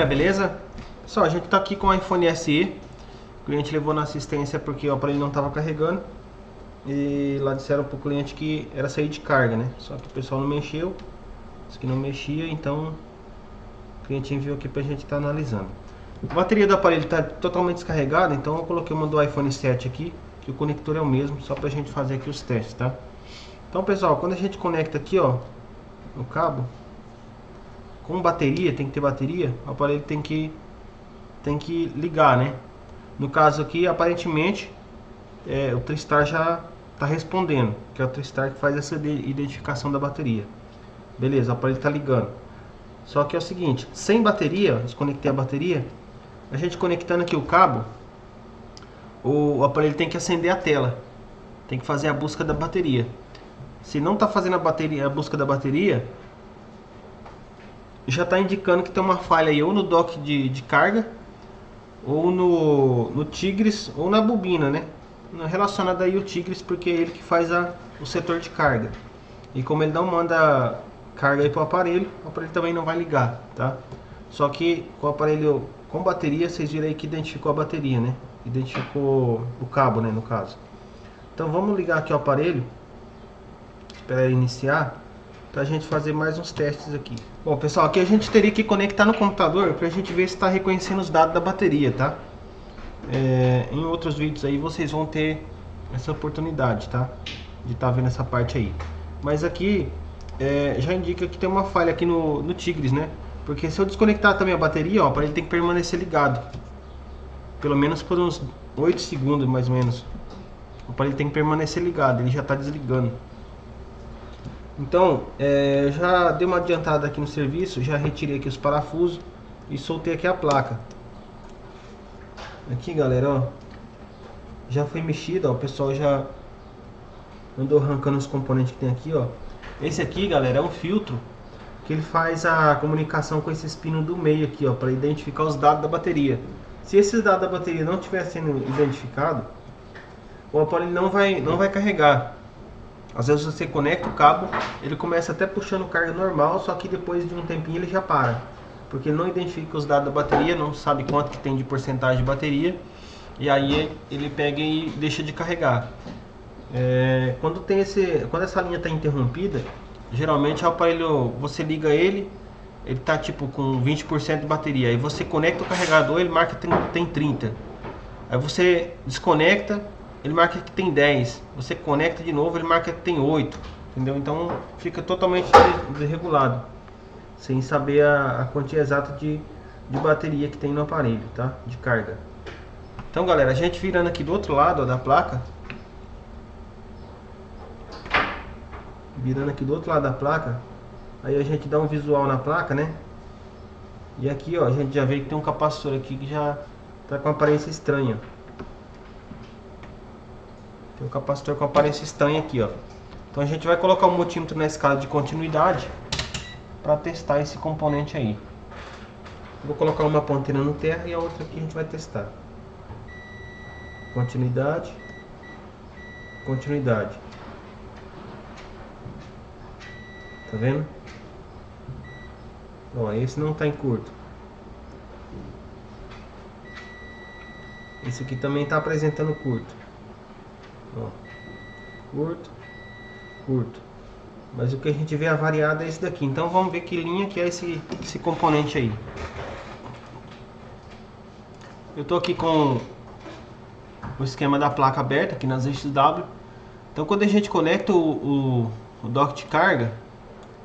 beleza? Pessoal, a gente tá aqui com o iPhone SE. O cliente levou na assistência porque o aparelho não estava carregando. E lá disseram pro cliente que era sair de carga, né? Só que o pessoal não mexeu. Disse que não mexia, então o cliente enviou aqui pra gente estar analisando. A bateria do aparelho está totalmente descarregada, então eu coloquei uma do iPhone 7 aqui, que o conector é o mesmo, só pra gente fazer aqui os testes, tá? Então, pessoal, quando a gente conecta aqui, ó, no cabo, com bateria, tem que ter bateria, o aparelho tem que ligar, né? No caso aqui, aparentemente, o TriStar já está respondendo, que é o TriStar que faz essa identificação da bateria. Beleza, o aparelho está ligando. Só que é o seguinte, sem bateria, desconectei a bateria, a gente conectando aqui o cabo, o aparelho tem que acender a tela, tem que fazer a busca da bateria. Se não está fazendo a busca da bateria, já está indicando que tem uma falha aí, ou no dock de carga, ou no Tigris, ou na bobina, né? Relacionado aí o Tigris, porque é ele que faz o setor de carga. E como ele não manda carga aí para o aparelho também não vai ligar, tá? Só que com o aparelho com bateria, vocês viram aí que identificou a bateria, né? Identificou o cabo, né, no caso. Então vamos ligar aqui o aparelho, esperar ele iniciar, pra gente fazer mais uns testes aqui. Bom, pessoal, aqui a gente teria que conectar no computador pra gente ver se está reconhecendo os dados da bateria, tá? Em outros vídeos aí vocês vão ter essa oportunidade, tá? De estar vendo essa parte aí. Mas aqui já indica que tem uma falha aqui no Tigris, né? Porque se eu desconectar também a bateria, ó, ele tem que permanecer ligado. Pelo menos por uns 8 segundos, mais ou menos. O aparelho tem que permanecer ligado, ele já está desligando. Então, já dei uma adiantada aqui no serviço, já retirei aqui os parafusos e soltei aqui a placa. Aqui, galera, ó, já foi mexida, ó, o pessoal já andou arrancando os componentes que tem aqui, ó. Esse aqui, galera, é um filtro que ele faz a comunicação com esses pinos do meio aqui, ó, para identificar os dados da bateria. Se esses dados da bateria não estiver sendo identificado, o aparelho não vai carregar. Às vezes você conecta o cabo, ele começa até puxando carga normal, só que depois de um tempinho ele já para, porque ele não identifica os dados da bateria, não sabe quanto que tem de porcentagem de bateria, e aí ele pega e deixa de carregar. Quando essa linha está interrompida, geralmente o aparelho, você liga ele tá tipo com 20% de bateria, aí você conecta o carregador, ele marca que tem 30, aí você desconecta, ele marca que tem 10, você conecta de novo, ele marca que tem 8, entendeu? Então fica totalmente desregulado, sem saber a quantia exata de bateria que tem no aparelho, tá? De carga. Então, galera, a gente virando aqui do outro lado, ó, da placa, virando aqui do outro lado da placa, aí a gente dá um visual na placa, né? E aqui, ó, a gente já vê que tem um capacitor aqui que já tá com aparência estranha. Tem um capacitor com aparência estranha aqui, ó. Então a gente vai colocar o multímetro na escala de continuidade para testar esse componente aí. Vou colocar uma ponteira no terra e a outra aqui a gente vai testar. Continuidade, continuidade. Tá vendo? Ó, esse não tá em curto. Esse aqui também tá apresentando curto. Ó, curto, curto. Mas o que a gente vê avariado é esse daqui. Então vamos ver que linha que é esse componente aí. Eu tô aqui com o esquema da placa aberta aqui nas XW. Então quando a gente conecta o dock de carga,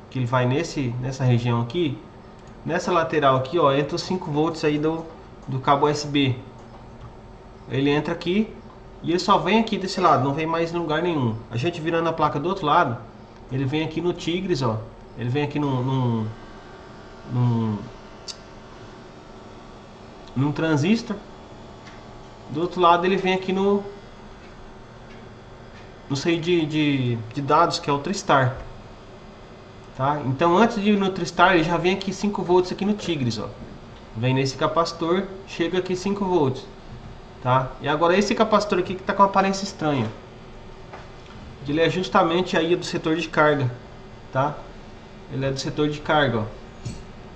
que ele vai nessa região aqui, nessa lateral aqui, ó, entra os 5 volts aí do cabo USB. Ele entra aqui e ele só vem aqui desse lado, não vem mais em lugar nenhum. A gente virando a placa do outro lado, ele vem aqui no Tigris, ó. Ele vem aqui num transistor. Do outro lado ele vem aqui no saído de dados, que é o TriStar. Tá? Então antes de ir no TriStar, ele já vem aqui 5 volts aqui no Tigris, ó. Vem nesse capacitor, chega aqui 5 volts. Tá? E agora esse capacitor aqui que está com aparência estranha. Ele é justamente aí do setor de carga, tá? Ele é do setor de carga, ó.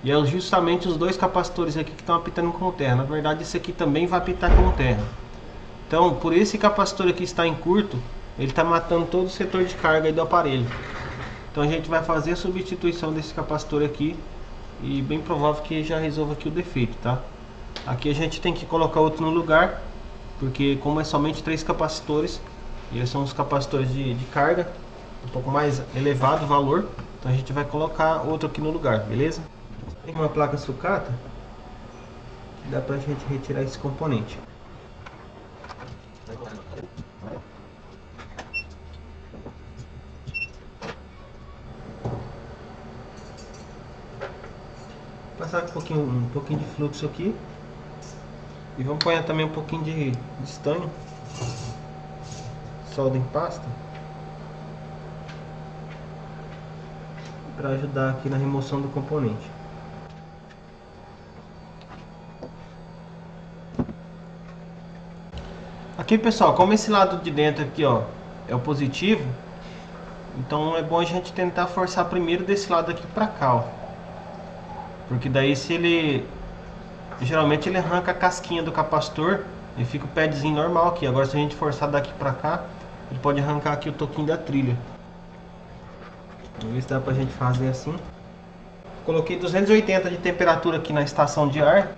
E é justamente os dois capacitores aqui que estão apitando com terra. Na verdade, esse aqui também vai apitar com terra. Então, por esse capacitor aqui estar em curto, ele está matando todo o setor de carga aí do aparelho. Então a gente vai fazer a substituição desse capacitor aqui e bem provável que já resolva aqui o defeito, tá? Aqui a gente tem que colocar outro no lugar, porque como é somente 3 capacitores, e eles são os capacitores de carga, um pouco mais elevado o valor, então a gente vai colocar outro aqui no lugar, beleza? Tem uma placa sucata, que dá pra gente retirar esse componente. Passar um pouquinho de fluxo aqui. E vamos pôr também um pouquinho de estanho. Solda em pasta. Para ajudar aqui na remoção do componente. Aqui, pessoal, como esse lado de dentro aqui, ó, é o positivo, então é bom a gente tentar forçar primeiro desse lado aqui para cá, ó. Porque daí se ele... Geralmente ele arranca a casquinha do capacitor e fica o padzinho normal aqui. Agora se a gente forçar daqui pra cá, ele pode arrancar aqui o toquinho da trilha. Vamos ver se dá pra gente fazer assim. Coloquei 280 de temperatura aqui na estação de ar.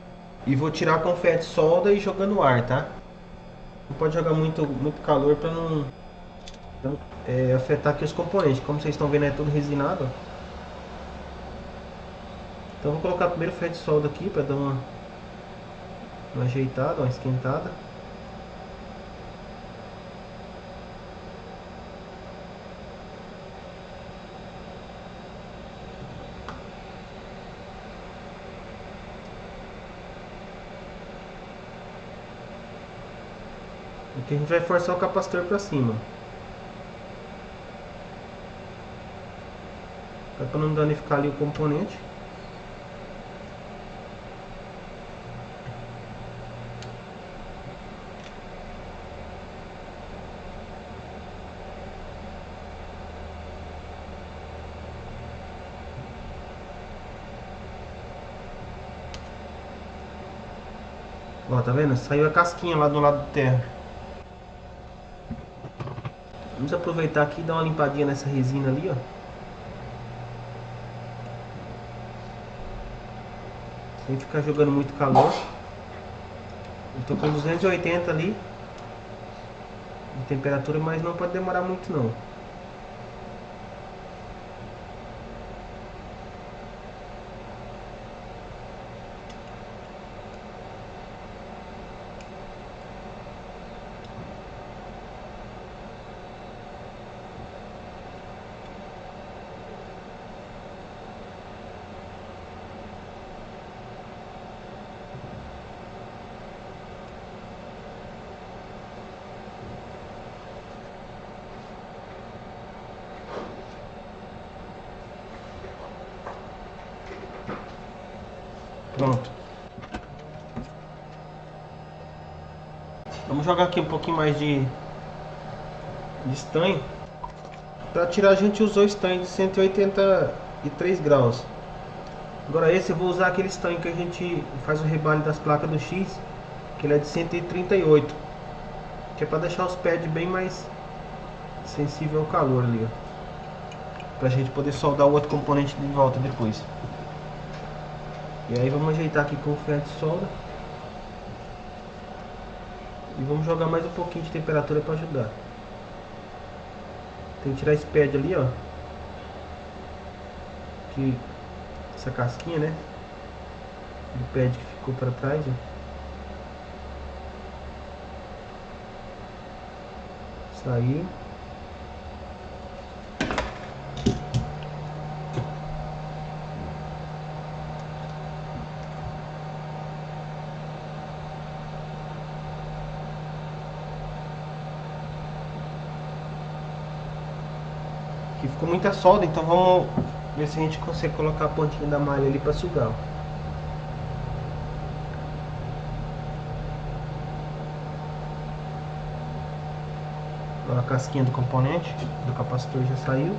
E vou tirar com ferro de solda e jogando no ar, tá? Não pode jogar muito calor pra não afetar aqui os componentes. Como vocês estão vendo, é tudo resinado, ó. Então vou colocar primeiro ferro de solda aqui pra dar uma ajeitada, uma esquentada. Aqui a gente vai forçar o capacitor para cima, para não danificar ali o componente. Ó, tá vendo? Saiu a casquinha lá do lado de terra. Vamos aproveitar aqui e dar uma limpadinha nessa resina ali, ó. Sem ficar jogando muito calor. Eu tô com 280 ali de temperatura, mas não pode demorar muito não. Pronto. Vamos jogar aqui um pouquinho mais de estanho. Para tirar a gente usou estanho de 183 graus. Agora esse eu vou usar aquele estanho que a gente faz o rebalho das placas do X, que ele é de 138, que é para deixar os pads bem mais sensível ao calor ali, ó, pra gente poder soldar o outro componente de volta depois. E aí vamos ajeitar aqui com o ferro de solda. E vamos jogar mais um pouquinho de temperatura para ajudar. Tem que tirar esse pad ali, ó. Que essa casquinha, né? Do pad que ficou para trás, ó. Saiu. Aqui ficou muita solda, então vamos ver se a gente consegue colocar a pontinha da malha ali para sugar. A casquinha do componente do capacitor já saiu.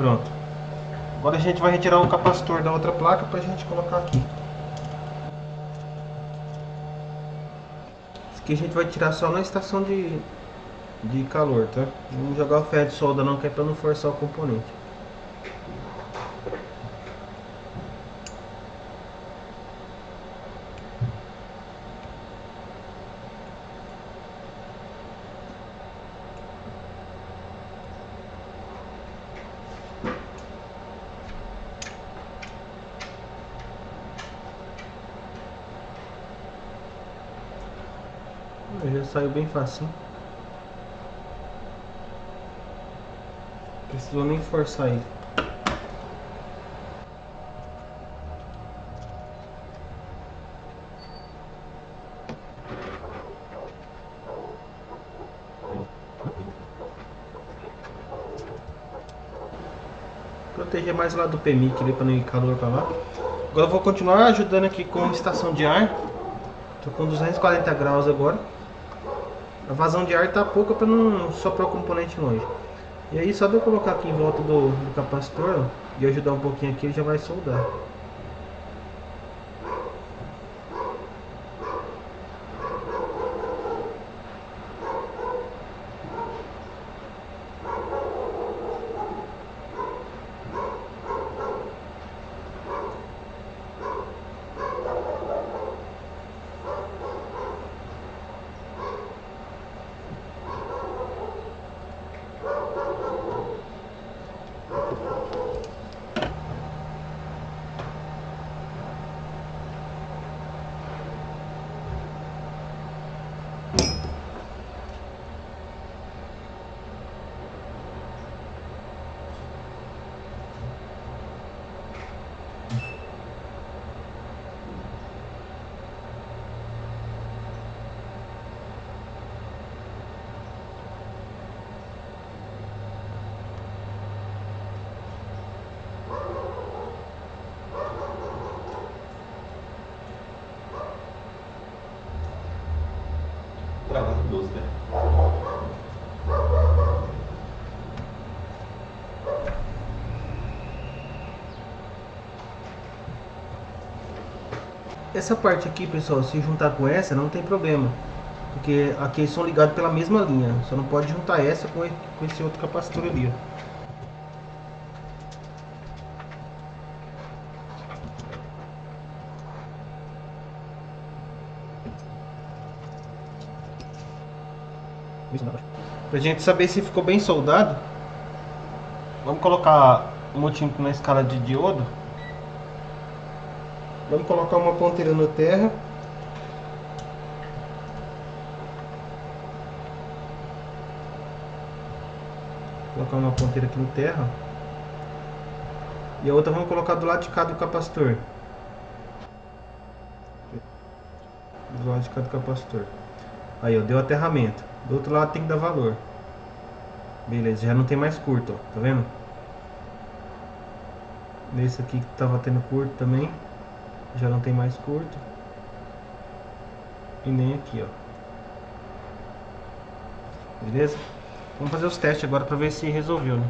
Pronto. Agora a gente vai retirar o capacitor da outra placa pra gente colocar aqui. Esse aqui a gente vai tirar só na estação de calor, tá? Não vamos jogar o ferro de solda não, que é pra não forçar o componente. Já saiu bem facinho. Precisou nem forçar ele. Proteger mais o lado do PMIC ali para não ir calor para lá. Agora eu vou continuar ajudando aqui com a estação de ar. Tô com 240 graus agora. A vazão de ar tá pouca para não soprar o componente longe. E aí só de eu colocar aqui em volta do capacitor, ó, e ajudar um pouquinho aqui, ele já vai soldar. Travado 12, né? Essa parte aqui, pessoal, se juntar com essa não tem problema, porque aqui eles são ligados pela mesma linha. Só não pode juntar essa com esse outro capacitor ali, ó. Pra gente saber se ficou bem soldado, vamos colocar um multímetro na escala de diodo. Vamos colocar uma ponteira no terra. Colocar uma ponteira aqui no terra. E a outra vamos colocar do lado de cá do capacitor. Do lado de cá do capacitor. Aí, ó, deu aterramento. Do outro lado tem que dar valor. Beleza, já não tem mais curto, ó. Tá vendo? Nesse aqui que tava tendo curto também, já não tem mais curto. E nem aqui, ó. Beleza? Vamos fazer os testes agora pra ver se resolveu, né?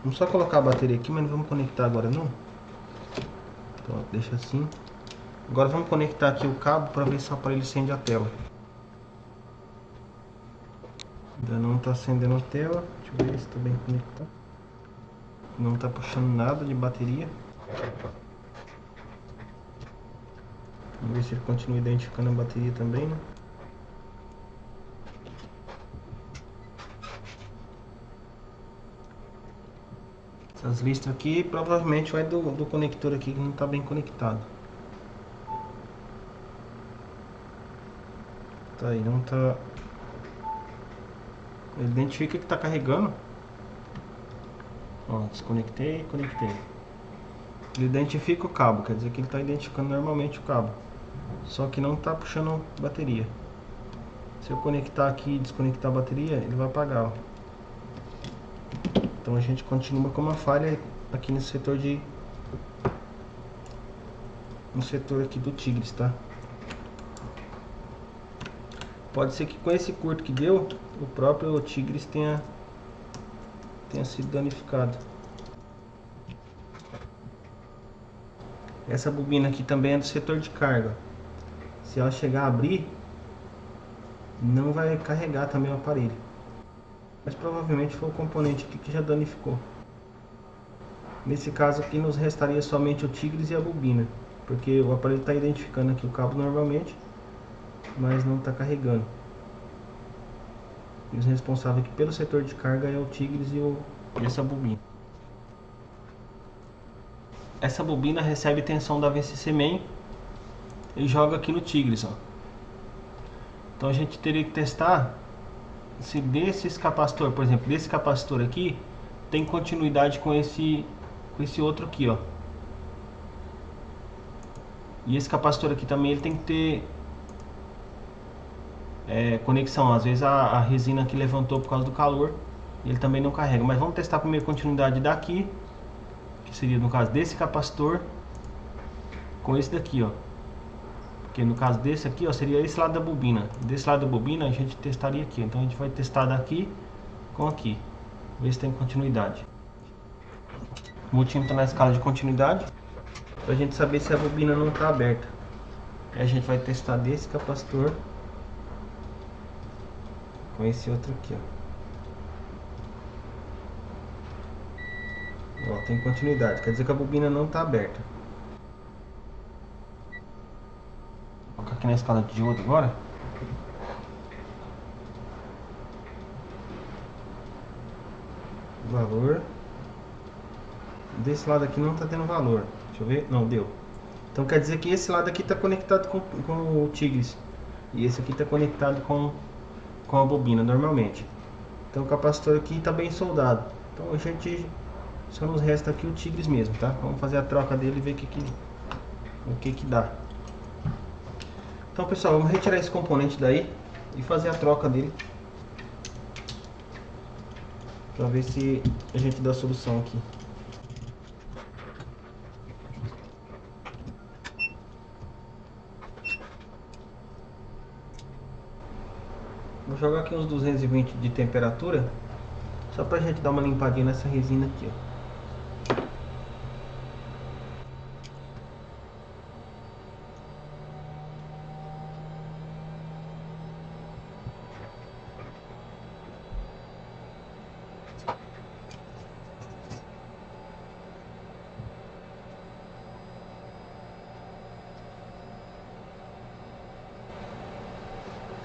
Vamos só colocar a bateria aqui, mas não vamos conectar agora não. Pronto, deixa assim. Agora vamos conectar aqui o cabo para ver se o aparelho acende a tela. Ainda não está acendendo a tela. Deixa eu ver se está bem conectado. Não está puxando nada de bateria. Vamos ver se ele continua identificando a bateria também, né? Essas listras aqui provavelmente vai do conector aqui que não está bem conectado. Tá aí, não tá. Ele identifica que está carregando. Ó, desconectei, conectei. Ele identifica o cabo, quer dizer que ele está identificando normalmente o cabo. Só que não está puxando bateria. Se eu conectar aqui e desconectar a bateria, ele vai apagar, ó. Então a gente continua com uma falha aqui no setor no setor aqui do Tigres, tá? Pode ser que com esse curto que deu, o próprio Tigres tenha sido danificado. Essa bobina aqui também é do setor de carga. Se ela chegar a abrir, não vai carregar também o aparelho. Mas provavelmente foi o componente aqui que já danificou. Nesse caso aqui nos restaria somente o Tigres e a bobina, porque o aparelho está identificando aqui o cabo normalmente, mas não está carregando. E os responsáveis aqui pelo setor de carga é o Tigres e essa bobina. Essa bobina recebe tensão da VCC Main e joga aqui no Tigres, ó. Então a gente teria que testar se desse capacitor, por exemplo, desse capacitor aqui, tem continuidade com esse outro aqui, ó. E esse capacitor aqui também ele tem que ter conexão. Às vezes a resina aqui levantou por causa do calor e ele também não carrega. Mas vamos testar primeiro a continuidade daqui, que seria no caso desse capacitor, com esse daqui, ó. Porque no caso desse aqui, ó, seria esse lado da bobina. Desse lado da bobina a gente testaria aqui. Então a gente vai testar daqui com aqui, ver se tem continuidade. O multímetro na escala de continuidade, pra gente saber se a bobina não está aberta. Aí a gente vai testar desse capacitor com esse outro aqui, ó. Ó, tem continuidade, quer dizer que a bobina não está aberta. Vou colocar aqui na escala de diodo agora. Valor. Desse lado aqui não está tendo valor. Deixa eu ver. Não, deu. Então quer dizer que esse lado aqui está conectado com o Tigres. E esse aqui está conectado com a bobina normalmente. Então o capacitor aqui está bem soldado. Então a gente só nos resta aqui o Tigres mesmo, tá? Vamos fazer a troca dele e ver o que dá. Então pessoal, vamos retirar esse componente daí e fazer a troca dele, para ver se a gente dá a solução aqui. Vou jogar aqui uns 220 de temperatura, só pra gente dar uma limpadinha nessa resina aqui, ó.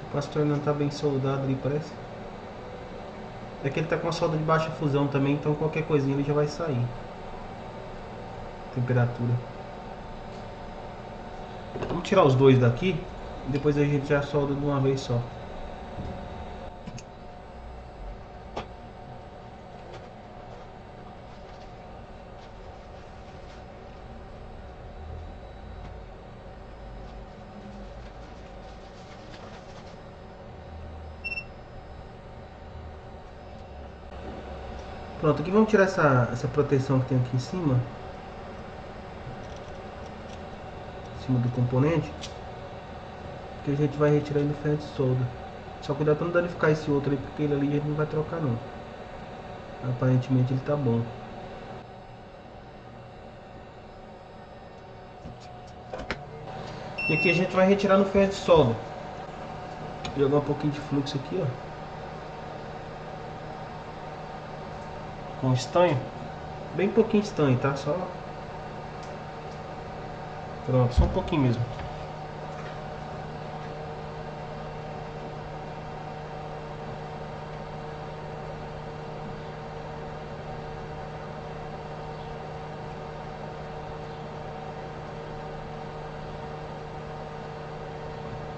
O capacitor não está bem soldado ali, parece. É que ele está com a solda de baixa fusão também, então qualquer coisinha ele já vai sair. Temperatura. Vamos tirar os dois daqui e depois a gente já solda de uma vez só. Pronto, aqui vamos tirar essa proteção que tem aqui em cima do componente, que a gente vai retirar ele no ferro de solda. Só cuidado para não danificar esse outro aí, porque ele ali a gente não vai trocar não. Aparentemente ele tá bom. E aqui a gente vai retirar no ferro de solda. Jogar um pouquinho de fluxo aqui, ó, com estanho, bem pouquinho estanho, tá? Só pronto, só um pouquinho mesmo.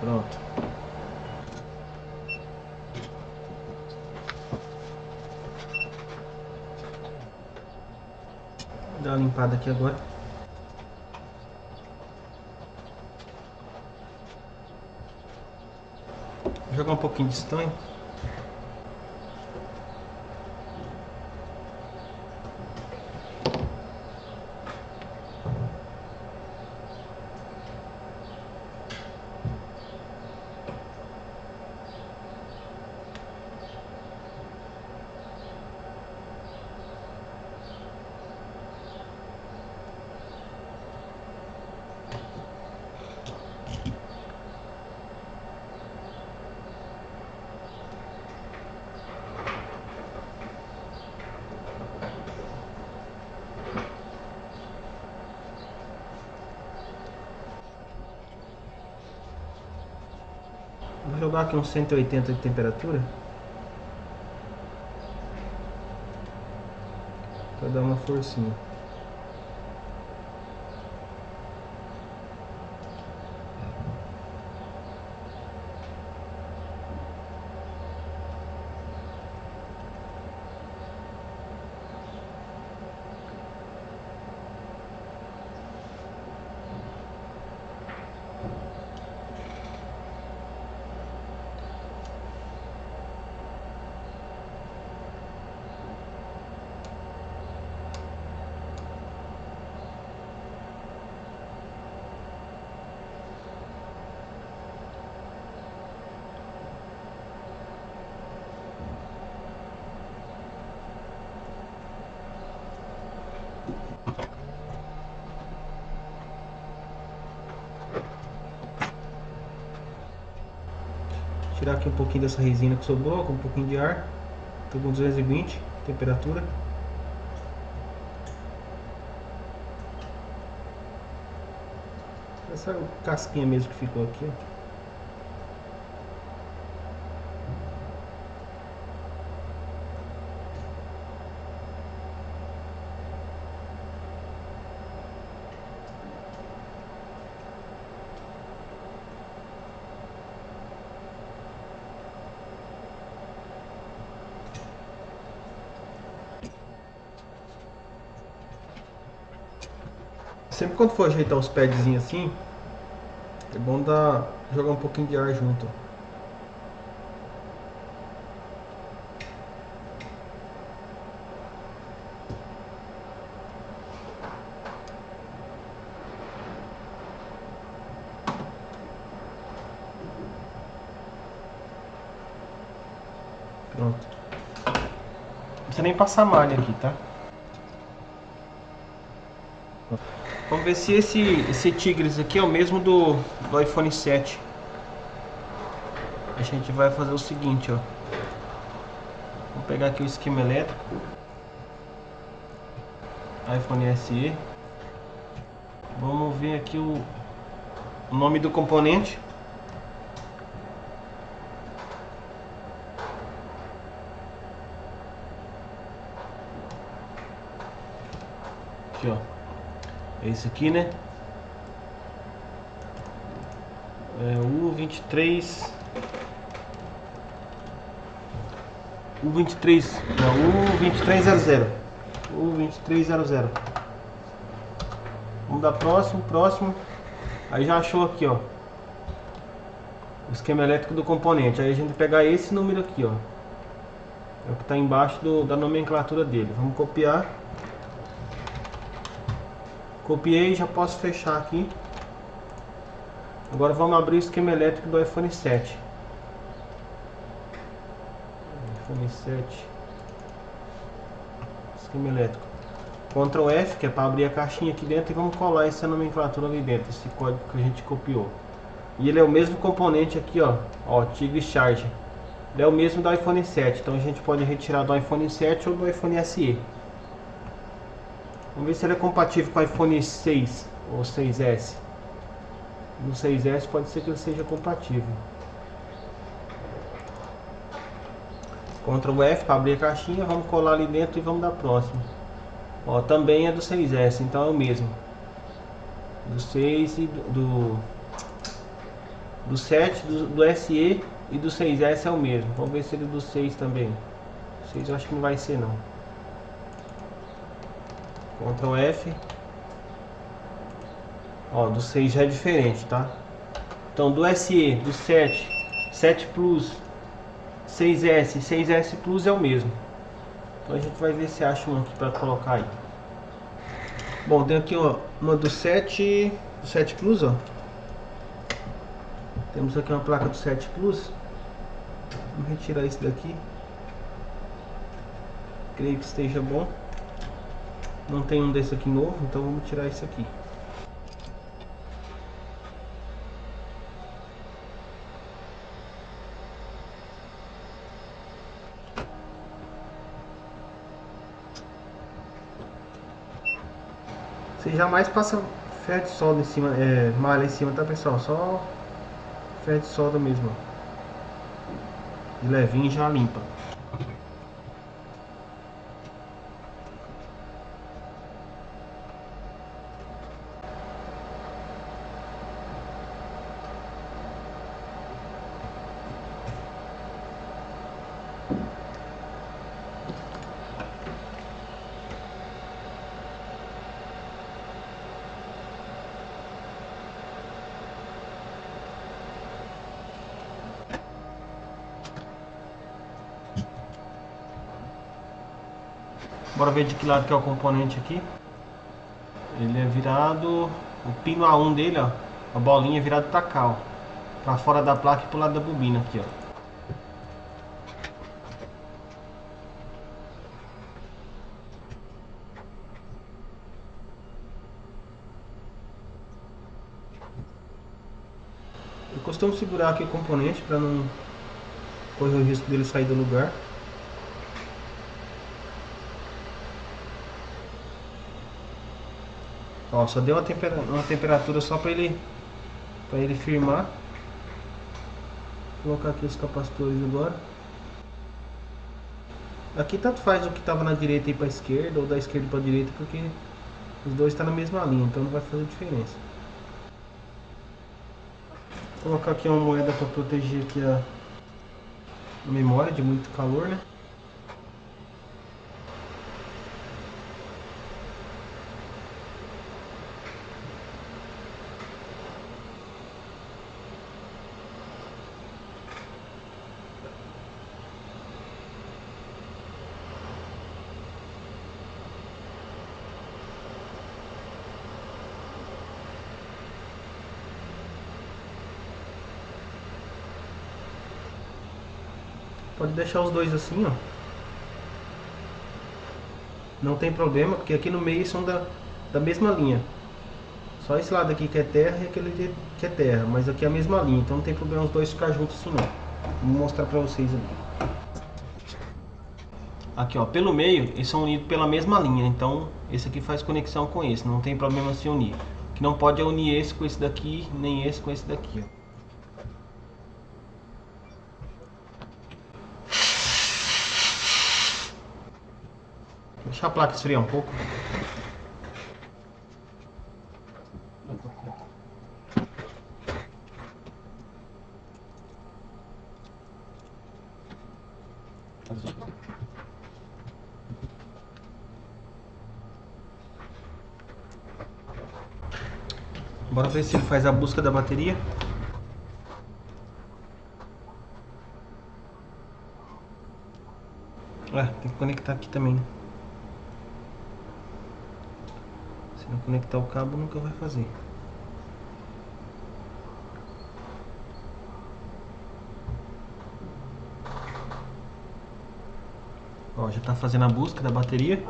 Pronto. Vou dar uma limpada aqui agora. Vou jogar um pouquinho de estanho. Vou jogar aqui uns 180 de temperatura para dar uma forcinha. Tirar aqui um pouquinho dessa resina que sobrou, com um pouquinho de ar. Estou com 220 temperatura. Essa casquinha mesmo que ficou aqui, ó. Sempre quando for ajeitar os padzinhos assim, é bom jogar um pouquinho de ar junto. Pronto. Não precisa nem passar malha aqui, tá? Vamos ver se esse Tigres aqui é o mesmo do iPhone 7. A gente vai fazer o seguinte, ó. Vou pegar aqui o esquema elétrico. iPhone SE. Vamos ver aqui o nome do componente. Aqui, ó. É esse aqui, né? É o U23. U23. Não, U2300. U2300. Vamos dar próximo. Aí já achou aqui, ó. O esquema elétrico do componente. Aí a gente vai pegar esse número aqui, ó. É o que está embaixo da nomenclatura dele. Vamos copiar. Copiei, já posso fechar aqui. Agora vamos abrir o esquema elétrico do iPhone 7. iPhone 7. Esquema elétrico. Ctrl F, que é para abrir a caixinha aqui dentro, e vamos colar essa nomenclatura ali dentro, esse código que a gente copiou. E ele é o mesmo componente aqui, ó. Ó, Tigres Charge. Ele é o mesmo do iPhone 7, então a gente pode retirar do iPhone 7 ou do iPhone SE. Vamos ver se ele é compatível com o iPhone 6 ou 6S. No 6S pode ser que ele seja compatível. Ctrl F para abrir a caixinha, vamos colar ali dentro e vamos dar próximo. Ó, também é do 6S, então é o mesmo. Do 6 e do 7, do SE e do 6S é o mesmo. Vamos ver se ele é do 6 também. O 6 eu acho que não vai ser não. Ctrl F. Ó, do 6 já é diferente, tá? Então do SE, do 7, 7 Plus, 6S, 6S Plus é o mesmo. Então a gente vai ver se acha um aqui para colocar aí. Bom, tem aqui ó, uma do 7 Plus, ó. Temos aqui uma placa do 7 Plus. Vamos retirar isso daqui. Creio que esteja bom. Não tem um desse aqui novo, então vamos tirar isso aqui. Você jamais passa ferro de solda em cima, malha em cima, tá pessoal? Só ferro de solda mesmo, ó. De levinho já limpa. Bora ver de que lado que é o componente aqui. Ele é virado, o pino A1 dele, ó, a bolinha é virada pra cá, ó, pra fora da placa e pro lado da bobina aqui, ó. Eu costumo segurar aqui o componente para não correr o risco dele sair do lugar. Ó, só deu uma temperatura só para ele firmar. Vou colocar aqui os capacitores agora. Aqui tanto faz o que estava na direita ir para a esquerda ou da esquerda para a direita, porque os dois estão na mesma linha, então não vai fazer diferença. Vou colocar aqui uma moeda para proteger aqui a memória de muito calor, né? Pode deixar os dois assim, ó. Não tem problema, porque aqui no meio são da mesma linha. Só esse lado aqui que é terra e aquele que é terra. Mas aqui é a mesma linha, então não tem problema os dois ficar juntos assim não. Vou mostrar pra vocês aqui. Aqui ó, pelo meio eles são unidos pela mesma linha. Então esse aqui faz conexão com esse, não tem problema se unir. O que não pode é unir esse com esse daqui, nem esse com esse daqui, ó. Deixa a placa esfriar um pouco. Bora ver se ele faz a busca da bateria. Tem que conectar aqui também. Se não conectar o cabo, nunca vai fazer. Ó, já está fazendo a busca da bateria.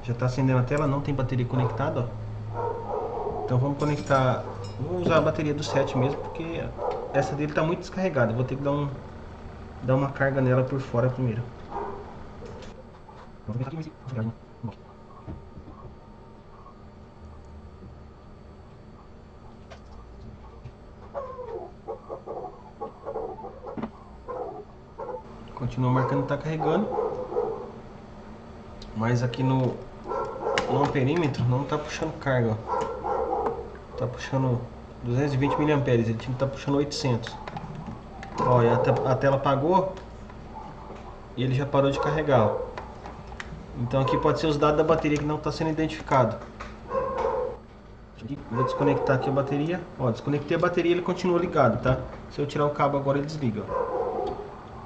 Já está acendendo a tela, não tem bateria conectada, ó. Então vamos conectar. Vou usar a bateria do 7 mesmo, porque essa dele está muito descarregada. Vou ter que dar uma carga nela por fora primeiro. Continua marcando que está carregando. Mas aqui no amperímetro não está puxando carga, ó. Tá puxando 220 mA, ele tinha que estar puxando 800. Ó, e a tela apagou e ele já parou de carregar, ó. Então aqui pode ser os dados da bateria que não está sendo identificado. Vou desconectar aqui a bateria. Ó, desconectei a bateria, ele continua ligado, tá? Se eu tirar o cabo agora, ele desliga, ó.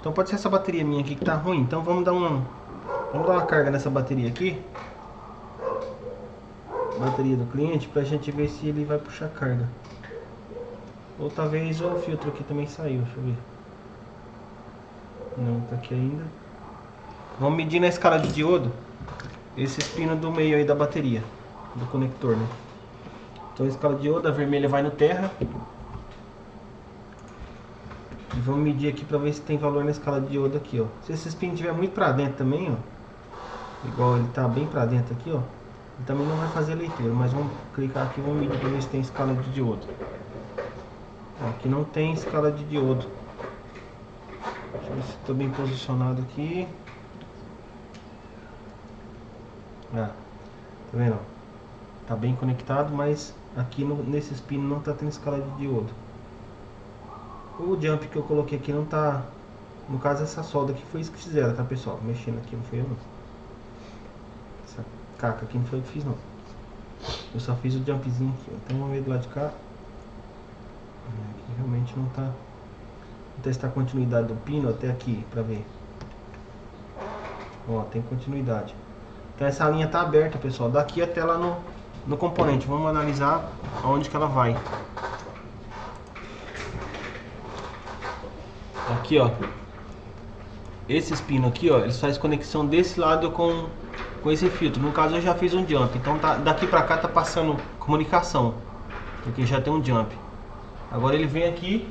Então pode ser essa bateria minha aqui que tá ruim. Então vamos dar uma carga nessa bateria aqui. Bateria do cliente, pra gente ver se ele vai puxar carga. Ou talvez o filtro aqui também saiu, deixa eu ver. Não, tá aqui ainda. Vamos medir na escala de diodo esses pinos do meio aí da bateria, do conector, né? Então a escala de diodo, a vermelha vai no terra. E vamos medir aqui pra ver se tem valor na escala de diodo aqui, ó. Se esses pinos estiver muito pra dentro também, ó, igual ele tá bem pra dentro aqui, ó, ele também não vai fazer a leitura. Mas vamos clicar aqui e vamos medir pra ver se tem escala de diodo. Aqui não tem escala de diodo. Deixa eu ver se estou bem posicionado aqui. Ah, tá vendo? Tá bem conectado, mas aqui nesses pinos não tá tendo escala de diodo. O jump que eu coloquei aqui não tá. No caso, essa solda aqui foi isso que fizeram, tá, pessoal? Mexendo aqui, não foi eu não. Essa caca aqui não foi eu que fiz, não. Eu só fiz o jumpzinho aqui, ó. Então vamos ver do lado de cá. Aqui realmente não tá. Vou testar a continuidade do pino até aqui pra ver. Ó, tem continuidade. Então essa linha tá aberta, pessoal, daqui até lá no componente. Vamos analisar aonde que ela vai. Aqui, ó. Esses pinos aqui, ó, eles fazem conexão desse lado com esse filtro. No caso eu já fiz um jump, então tá, daqui pra cá tá passando comunicação, porque já tem um jump. Agora ele vem aqui,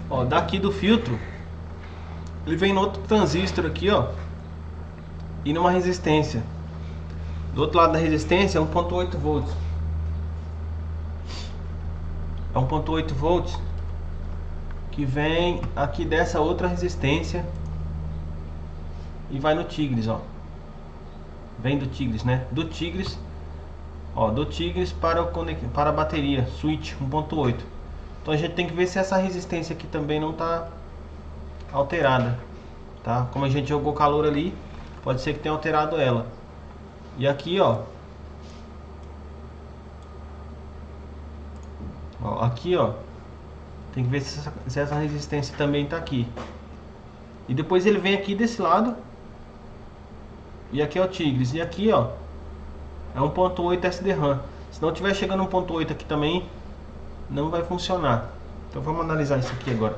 ó, daqui do filtro ele vem no outro transistor aqui, ó, e numa resistência. Do outro lado da resistência é 1.8 volts. É 1.8 volts que vem aqui dessa outra resistência e vai no Tigres, ó. Vem do Tigres, né? Do Tigres, ó, do Tigres para a bateria switch 1.8. Então a gente tem que ver se essa resistência aqui também não tá alterada, tá? Como a gente jogou calor ali, pode ser que tenha alterado ela. E aqui, ó, aqui, ó, tem que ver se essa resistência também tá aqui. E depois ele vem aqui desse lado. E aqui é o Tigres. E aqui, ó, é 1.8 SDRAM. Se não tiver chegando 1.8 aqui também, não vai funcionar. Então vamos analisar isso aqui agora.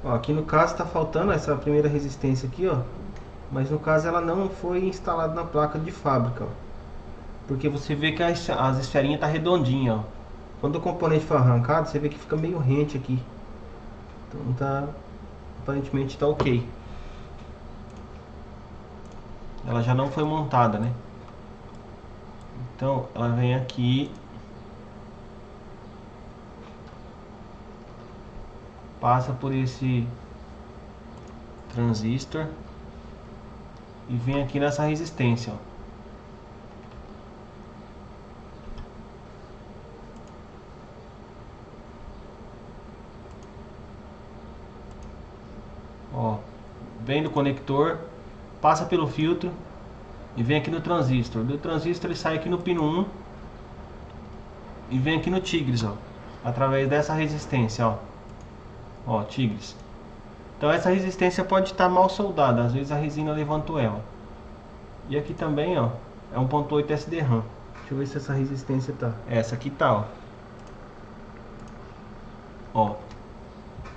Ó, aqui no caso está faltando essa primeira resistência aqui, ó. Mas no caso ela não foi instalada na placa de fábrica, ó. Porque você vê que as esferinhas tá redondinha, ó. Quando o componente for arrancado, você vê que fica meio rente aqui. Então tá, aparentemente tá ok. Ela já não foi montada, né? Então ela vem aqui, passa por esse transistor e vem aqui nessa resistência, ó. Ó, vem do conector, passa pelo filtro e vem aqui no transistor. Do transistor ele sai aqui no pino 1 e vem aqui no Tigres, ó, através dessa resistência, ó. Ó, Tigres. Então essa resistência pode estar mal soldada, às vezes a resina levantou ela. E aqui também, ó, é 1.8 SDRAM. Deixa eu ver se essa resistência tá. Essa aqui tá, ó. Ó,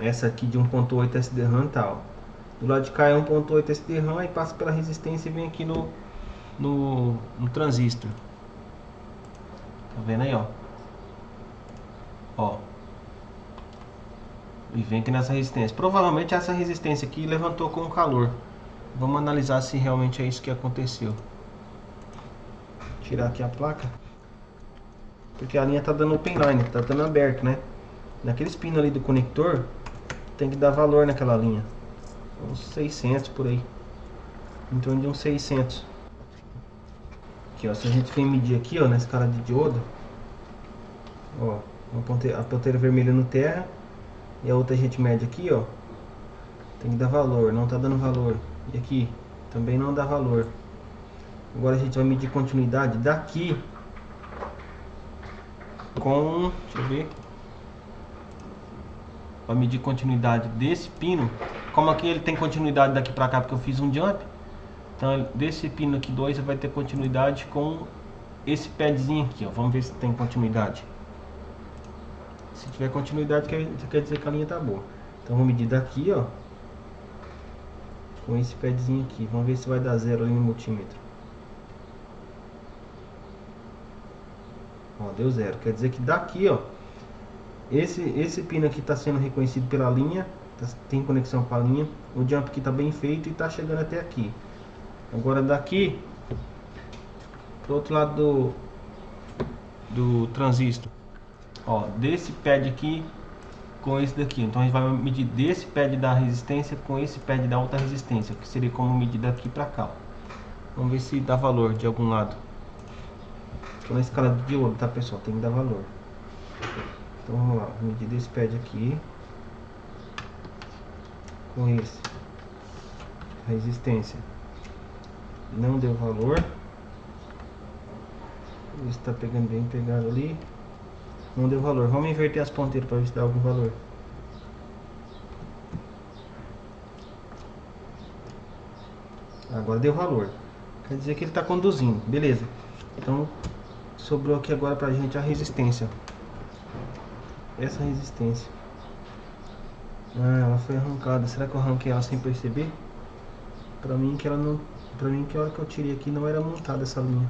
essa aqui de 1.8 SDRAM tá, ó. Do lado de cá é 1.8 SDRAM e passa pela resistência e vem aqui no transistor. Tá vendo aí, ó? Ó. E vem aqui nessa resistência. Provavelmente essa resistência aqui levantou com o calor. Vamos analisar se realmente é isso que aconteceu. Tirar aqui a placa. Porque a linha tá dando open line, tá dando aberto, né? Naqueles pinos ali do conector, tem que dar valor naquela linha. Uns 600 por aí. Em torno de uns 600. Aqui, ó, se a gente for medir aqui, ó, na escala de diodo, ó, a ponteira vermelha no terra e a outra a gente mede aqui, ó, tem que dar valor, não tá dando valor. E aqui também não dá valor. Agora a gente vai medir continuidade daqui com, deixa eu ver, vai medir continuidade desse pino. Como aqui ele tem continuidade daqui pra cá porque eu fiz um jump, então desse pino aqui 2 vai ter continuidade com esse padzinho aqui, ó. Vamos ver se tem continuidade. Se tiver continuidade, quer dizer que a linha tá boa. Então vou medir daqui, ó, com esse padzinho aqui. Vamos ver se vai dar zero ali no multímetro. Ó, deu zero. Quer dizer que daqui, ó, esse pino aqui está sendo reconhecido pela linha, tem conexão com a linha. O jump aqui está bem feito e está chegando até aqui. Agora daqui pro outro lado do transistor, ó, desse pad aqui com esse daqui. Então a gente vai medir desse pad da resistência com esse pad da alta resistência, que seria como medir daqui para cá. Vamos ver se dá valor de algum lado. Tô na escala de diodo, tá, pessoal? Tem que dar valor. Então vamos lá, medir desse pad aqui com esse. A resistência não deu valor. Isso tá pegando bem pegado ali. Não deu valor. Vamos inverter as ponteiras para ver se dá algum valor. Agora deu valor. Quer dizer que ele está conduzindo. Beleza. Então sobrou aqui agora pra gente a resistência. Essa resistência. Ah, ela foi arrancada. Será que eu arranquei ela sem perceber? Pra mim que ela não. Pra mim que a hora que eu tirei aqui não era montada essa linha.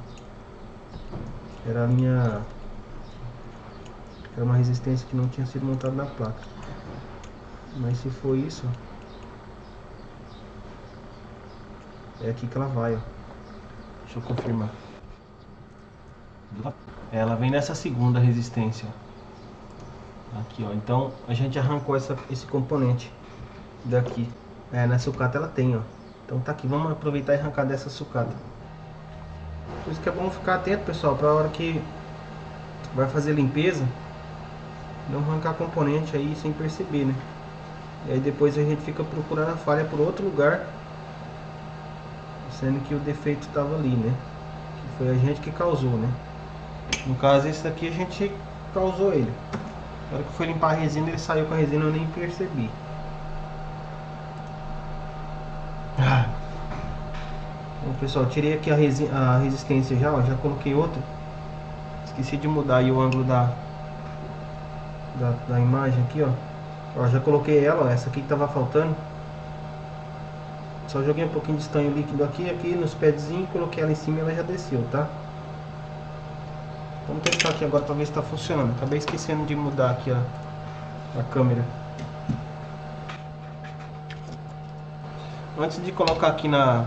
Era a linha. Era uma resistência que não tinha sido montada na placa. Mas se for isso, é aqui que ela vai, ó. Deixa eu confirmar. Ela vem nessa segunda resistência. Aqui, ó. Então a gente arrancou esse componente daqui. Na sucata ela tem, ó. Então tá aqui. Vamos aproveitar e arrancar dessa sucata. Por isso que é bom ficar atento, pessoal, para a hora que vai fazer limpeza, não arrancar componente aí sem perceber, né? E aí depois a gente fica procurando a falha por outro lugar, sendo que o defeito estava ali, né? Que foi a gente que causou, né? No caso esse daqui a gente causou ele. Na hora que foi limpar a resina, ele saiu com a resina, eu nem percebi. Bom, pessoal, tirei aqui a resistência já, ó, já coloquei outra. Esqueci de mudar aí o ângulo da imagem aqui, ó. Ó, já coloquei ela, ó, essa aqui que tava faltando. Só joguei um pouquinho de estanho líquido aqui nos padzinhos, coloquei ela em cima e ela já desceu, tá? Vamos testar aqui agora para ver se está funcionando. Acabei esquecendo de mudar aqui a câmera. Antes de colocar aqui na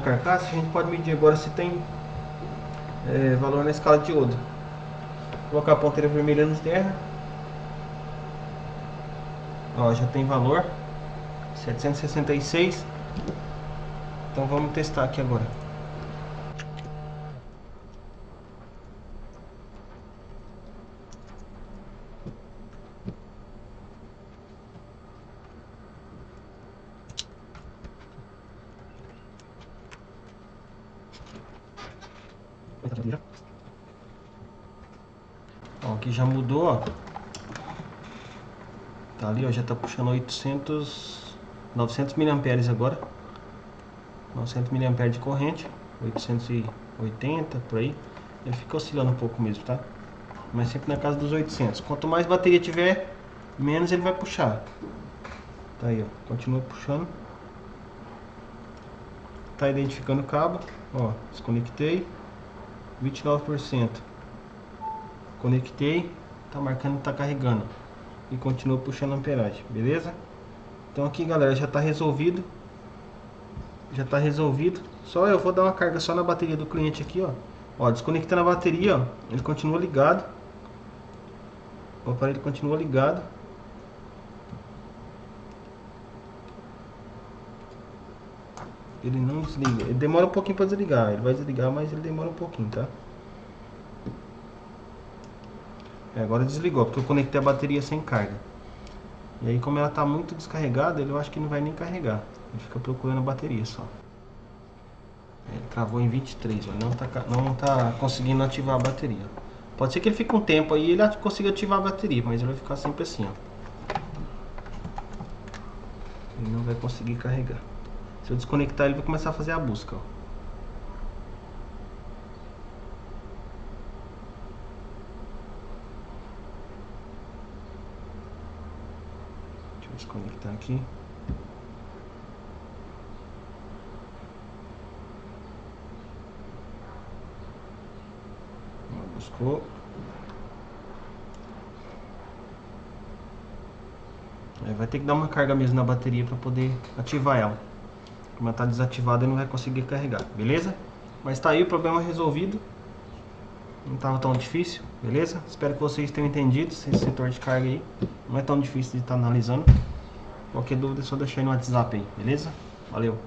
carcaça, a gente pode medir agora se tem valor na escala de diodo. Vou colocar a ponteira vermelha nos terra. Ó, já tem valor 766. Então vamos testar aqui agora. Ó, aqui já mudou, ó. Tá ali, ó, já tá puxando 900 mA agora. 900 mA de corrente, 880 por aí. Ele fica oscilando um pouco mesmo, tá? Mas sempre na casa dos 800. Quanto mais bateria tiver, menos ele vai puxar. Tá aí, ó, continua puxando. Tá identificando o cabo, ó, desconectei. 29%. Conectei, tá marcando que tá carregando e continua puxando a amperagem, beleza? Então aqui, galera, já tá resolvido. Já tá resolvido. Só eu vou dar uma carga só na bateria do cliente aqui, ó. Ó, desconectando a bateria, ó, ele continua ligado. O aparelho continua ligado. Ele não desliga. Ele demora um pouquinho para desligar. Ele vai desligar, mas ele demora um pouquinho, tá? Agora desligou, porque eu conectei a bateria sem carga. E aí, como ela tá muito descarregada, eu acho que não vai nem carregar. Ele fica procurando a bateria só. Ele travou em 23, ó. Não tá conseguindo ativar a bateria. Pode ser que ele fique um tempo aí e ele consiga ativar a bateria, mas ele vai ficar sempre assim, ó. Ele não vai conseguir carregar. Se eu desconectar, ele vai começar a fazer a busca, ó. Deixa eu desconectar aqui. Buscou. Aí vai ter que dar uma carga mesmo na bateria para poder ativar ela. Como ela tá desativada, ele não vai conseguir carregar, beleza? Mas tá aí o problema resolvido. Não estava tão difícil, beleza? Espero que vocês tenham entendido esse setor de carga aí. Não é tão difícil de estar analisando. Qualquer dúvida é só deixar aí no WhatsApp aí, beleza? Valeu!